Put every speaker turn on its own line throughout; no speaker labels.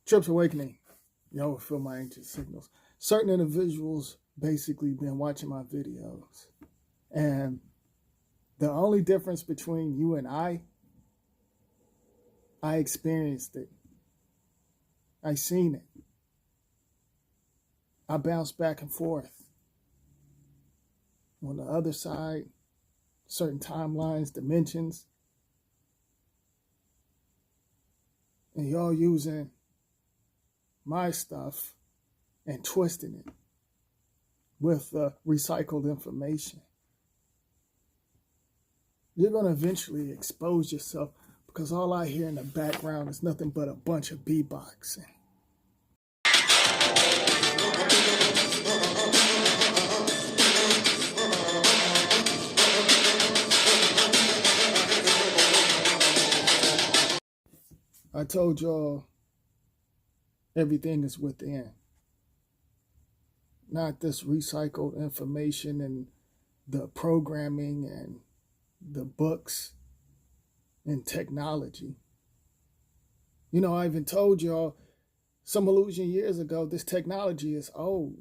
Trips Awakening. Y'all will feel my ancient signals. Certain individuals basically been watching my videos. And the only difference between you and I experienced it. I seen it. I bounced back and forth. On the other side, certain timelines, dimensions, and y'all using my stuff and twisting it with recycled information. You're going to eventually expose yourself because all I hear in the background is nothing but a bunch of beatboxing. I told y'all everything is within. Not this recycled information and the programming and the books and technology. You know, I even told y'all some illusion years ago, this technology is old.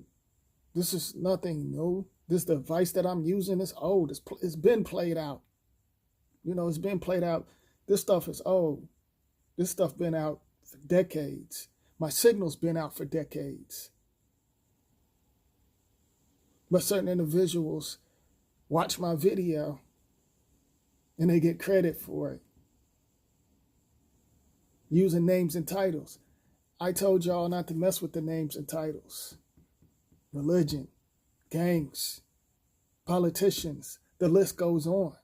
This is nothing new. This device that I'm using is old. It's been played out. You know, it's been played out. This stuff is old. This stuff been out for decades. My signal's been out for decades. But certain individuals watch my video and they get credit for it. Using names and titles. I told y'all not to mess with the names and titles. Religion, gangs, politicians, the list goes on.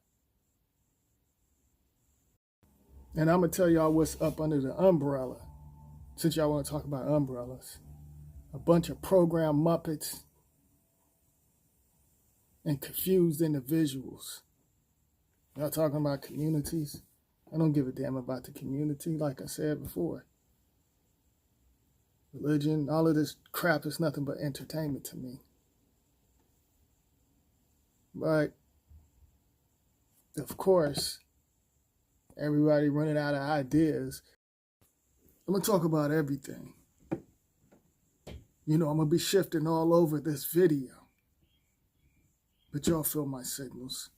And I'm going to tell y'all what's up under the umbrella, since y'all want to talk about umbrellas. A bunch of programmed Muppets and confused individuals. Y'all talking about communities? I don't give a damn about the community, like I said before. Religion, all of this crap is nothing but entertainment to me. But, of course, everybody running out of ideas. I'm going to talk about everything. You know, I'm going to be shifting all over this video. But y'all feel my signals.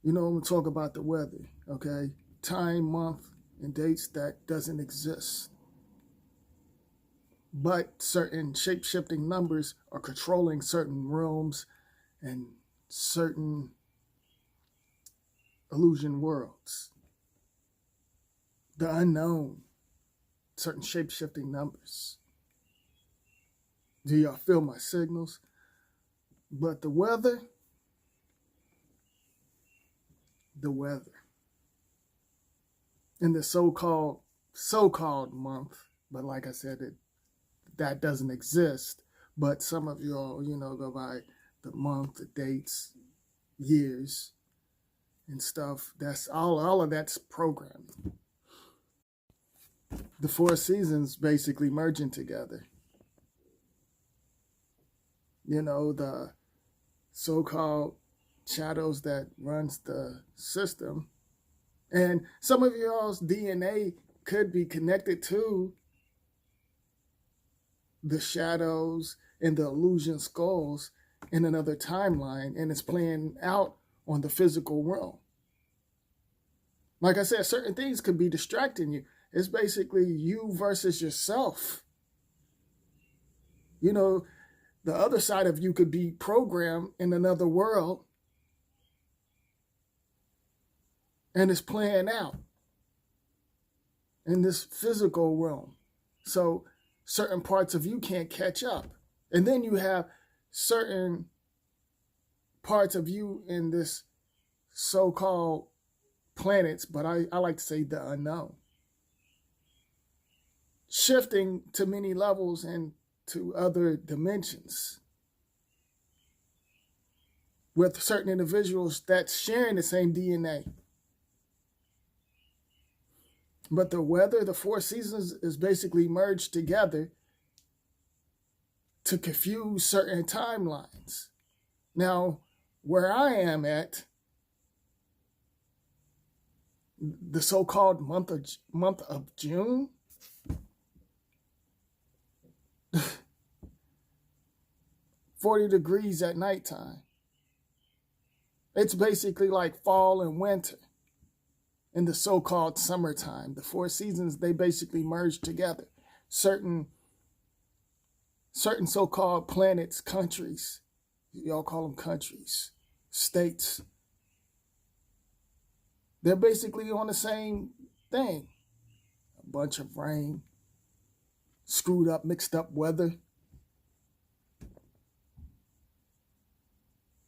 You know, I'm going to talk about the weather, okay? Time, month, and dates that doesn't exist. But certain shape-shifting numbers are controlling certain realms and certain illusion worlds. The unknown, certain shape-shifting numbers. Do y'all feel my signals? But the weather, in the so-called month, but like I said, that doesn't exist. But some of y'all, you know, go by the month, the dates, years, and stuff. That's all of that's programming. The 4 seasons basically merging together. You know, the so-called shadows that runs the system. And some of y'all's DNA could be connected to the shadows and the illusion skulls in another timeline, and it's playing out on the physical realm. Like I said, certain things could be distracting you. It's basically you versus yourself. You know, the other side of you could be programmed in another world, and it's playing out in this physical realm. So certain parts of you can't catch up. And then you have certain parts of you in this so-called planets, but I like to say the unknown. Shifting to many levels and to other dimensions with certain individuals that's sharing the same DNA. But the weather, the 4 seasons is basically merged together to confuse certain timelines. Now, where I am at, the so-called month of June, 40 degrees at nighttime. It's basically like fall and winter in the so-called summertime. The four seasons, they basically merge together. Certain so-called planets, countries, y'all call them countries, states, they're basically on the same thing. A bunch of rain, screwed up, mixed up weather.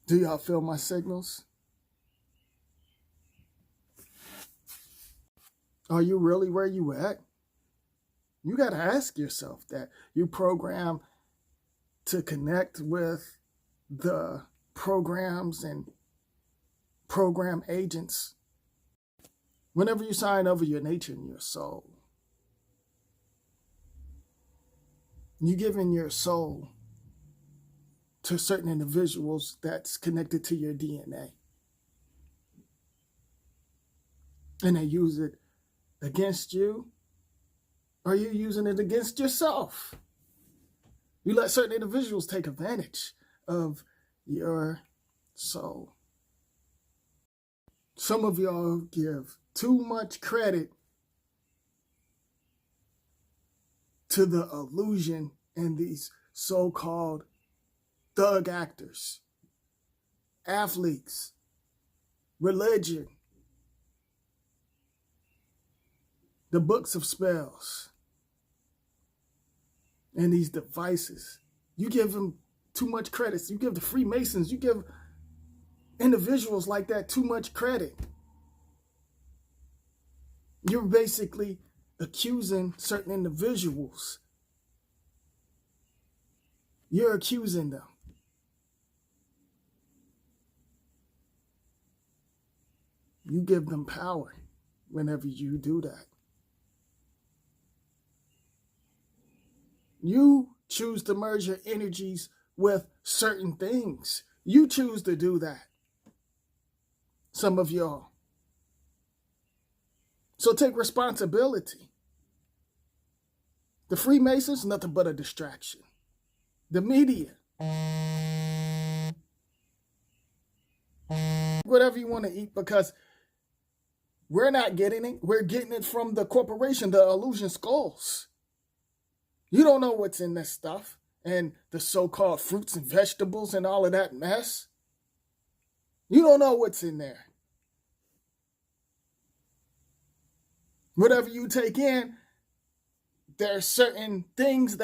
Do y'all feel my signals? Are you really where you at? You got to ask yourself that. You program to connect with the programs and program agents whenever you sign over your nature and your soul. You giving your soul to certain individuals that's connected to your DNA. And they use it against you, or you using it against yourself. You let certain individuals take advantage of your soul. Some of y'all give too much credit to the illusion and these so-called thug actors, athletes, religion, the books of spells, and these devices. You give them too much credit. You give the Freemasons, you give individuals like that too much credit. You're basically accusing certain individuals. You're accusing them. You give them power whenever you do that. You choose to merge your energies with certain things. You choose to do that. Some of y'all. So take responsibility. The Freemasons, nothing but a distraction. The media. Whatever you want to eat, because we're not getting it. We're getting it from the corporation, the Illusion Skulls. You don't know what's in this stuff and the so-called fruits and vegetables and all of that mess. You don't know what's in there. Whatever you take in, there are certain things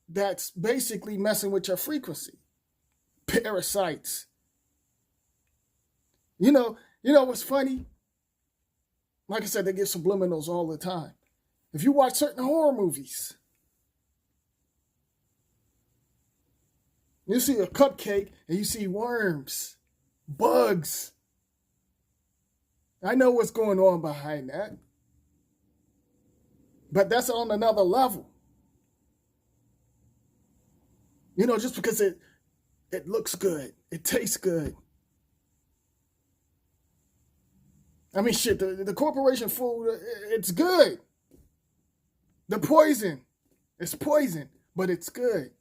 that's basically messing with your frequency. Parasites. You know what's funny? Like I said, they get subliminals all the time. If you watch certain horror movies, you see a cupcake and you see worms, bugs. I know what's going on behind that. But that's on another level. Just because it looks good, it tastes good. I mean, shit, the corporation food, it's good. The poison, it's poison, but it's good.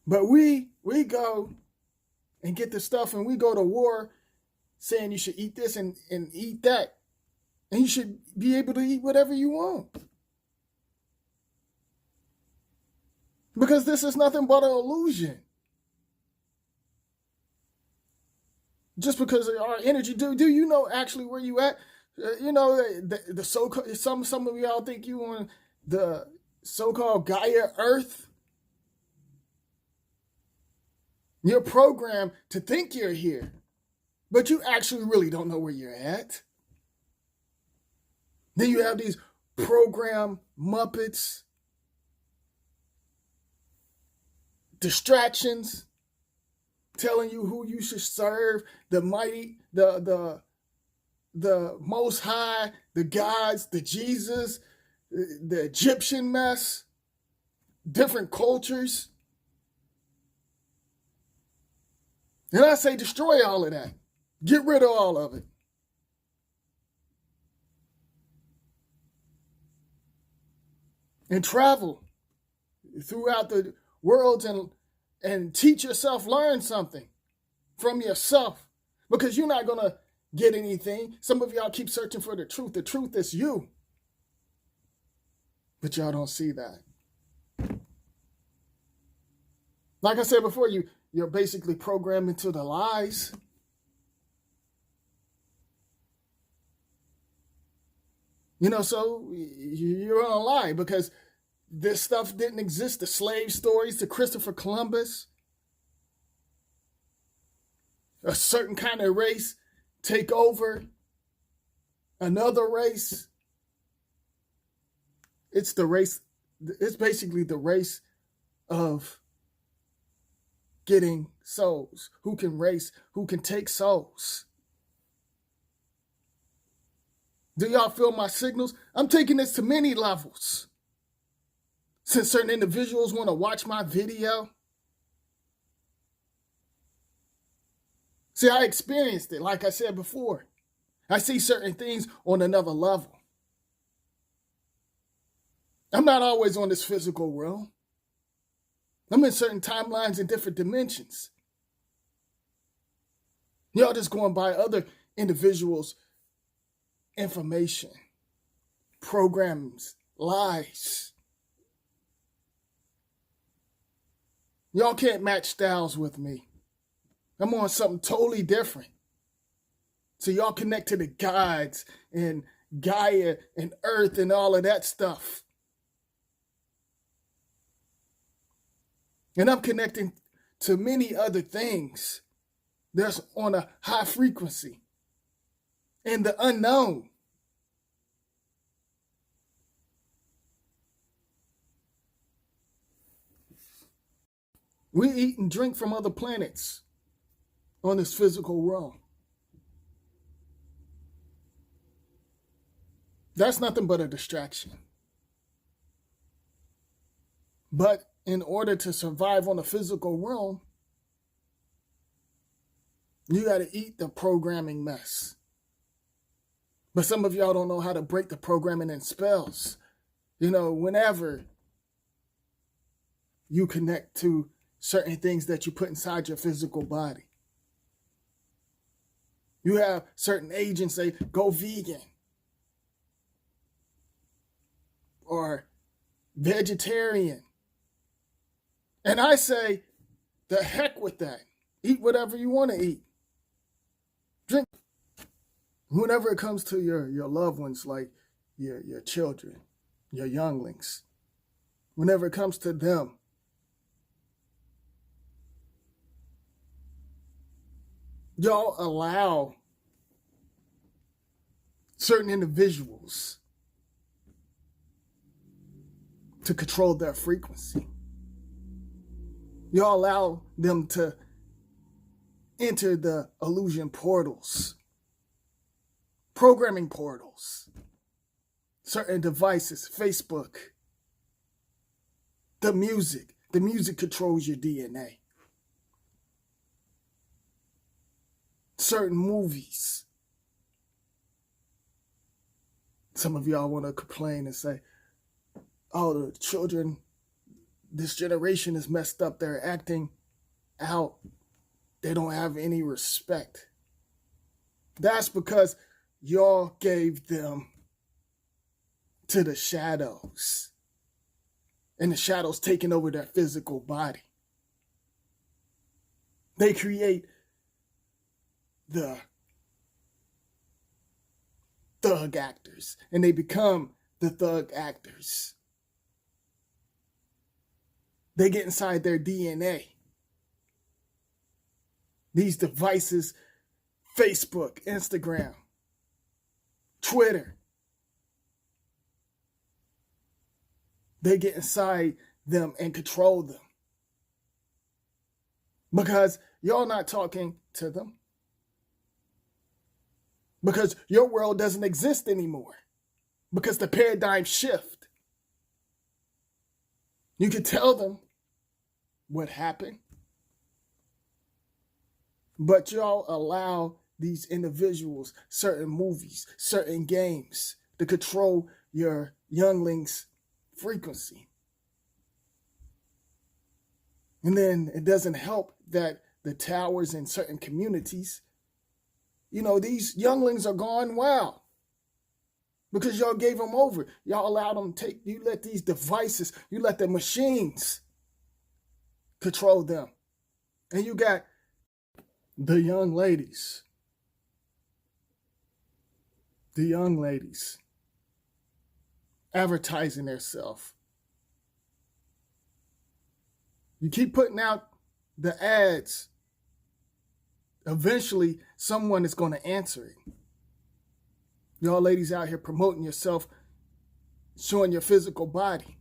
But we go and get the stuff and we go to war saying you should eat this and eat that. And you should be able to eat whatever you want. Because this is nothing but an illusion. Just because of our energy, do you know actually where you at? The so-called, some of y'all think you on the so-called Gaia Earth. You're programmed to think you're here, but you actually really don't know where you're at. Then you have these program Muppets, distractions, telling you who you should serve, the mighty, the Most High, the gods, the Jesus, the Egyptian mess, different cultures. And I say destroy all of that. Get rid of all of it. And travel throughout the worlds and teach yourself, learn something from yourself, because you're not going to get anything. Some of y'all keep searching for the truth. The truth is you. But y'all don't see that. Like I said before, you're basically programmed into the lies. So you're on a lie, because this stuff didn't exist. The slave stories, the Christopher Columbus, a certain kind of race take over another race. It's basically the race of getting souls. Who can take souls. Do y'all feel my signals? I'm taking this to many levels. Since certain individuals want to watch my video. See, I experienced it, like I said before. I see certain things on another level. I'm not always on this physical realm. I'm in certain timelines and different dimensions. Y'all just going by other individuals' information, programs, lies. Y'all can't match styles with me. I'm on something totally different. So y'all connect to the gods and Gaia and Earth and all of that stuff. And I'm connecting to many other things that's on a high frequency and the unknown. We eat and drink from other planets on this physical realm. That's nothing but a distraction. But in order to survive on the physical realm, you got to eat the programming mess. But some of y'all don't know how to break the programming in spells. Whenever you connect to certain things that you put inside your physical body. You have certain agents say, go vegan. Or vegetarian. And I say, the heck with that. Eat whatever you want to eat. Drink. Whenever it comes to your loved ones, like your children, your younglings, whenever it comes to them, y'all allow certain individuals to control their frequency. Y'all allow them to enter the illusion portals, programming portals, certain devices, Facebook, the music. The music controls your DNA. Certain movies. Some of y'all want to complain and say, oh, the children, this generation is messed up. They're acting out. They don't have any respect. That's because y'all gave them to the shadows. And the shadows taking over their physical body. They create the thug actors. And they become the thug actors. They get inside their DNA. These devices, Facebook, Instagram, Twitter, they get inside them and control them. Because y'all not talking to them. Because your world doesn't exist anymore. Because the paradigm shift. You can tell them what happened. But y'all allow these individuals, certain movies, certain games to control your younglings' frequency. And then it doesn't help that the towers in certain communities, these younglings are gone wild because y'all gave them over. Y'all allowed them you let these devices, you let the machines control them. And you got the young ladies advertising themselves. You keep putting out the ads, eventually someone is going to answer it. Y'all ladies out here promoting yourself, showing your physical body.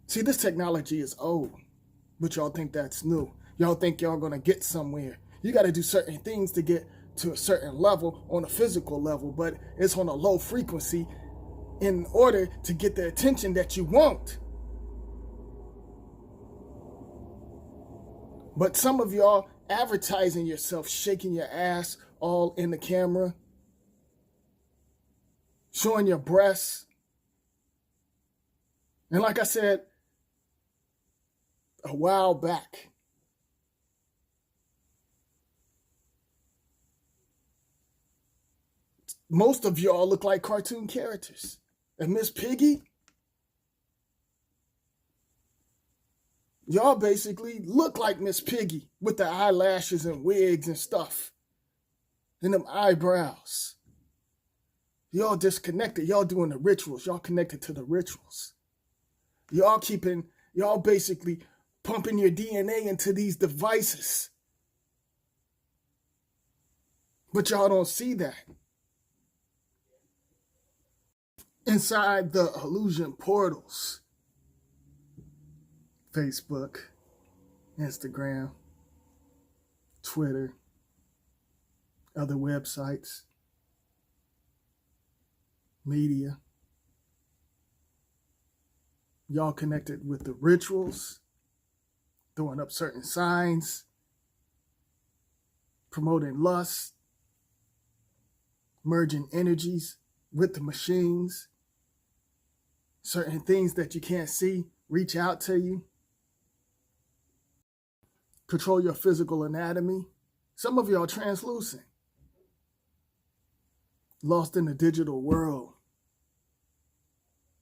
See, this technology is old, but y'all think that's new. Y'all think y'all going to get somewhere. You got to do certain things to get to a certain level on a physical level, but it's on a low frequency in order to get the attention that you want. But some of y'all advertising yourself, shaking your ass all in the camera, showing your breasts. And like I said a while back, most of y'all look like cartoon characters. And Miss Piggy, y'all basically look like Miss Piggy with the eyelashes and wigs and stuff. And them eyebrows. Y'all disconnected. Y'all doing the rituals. Y'all connected to the rituals. Y'all basically pumping your DNA into these devices. But y'all don't see that. Inside the illusion portals, Facebook, Instagram, Twitter, other websites, media. Y'all connected with the rituals, throwing up certain signs, promoting lust, merging energies with the machines. Certain things that you can't see reach out to you. Control your physical anatomy. Some of y'all translucent. Lost in the digital world.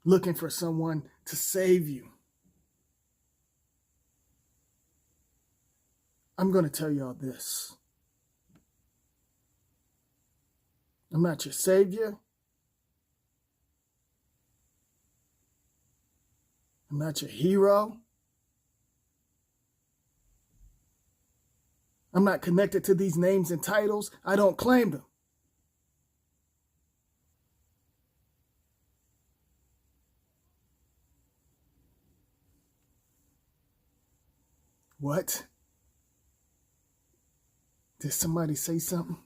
Looking for someone to save you. I'm going to tell y'all this. I'm not your savior. I'm not your hero. I'm not connected to these names and titles. I don't claim them. What? Did somebody say something?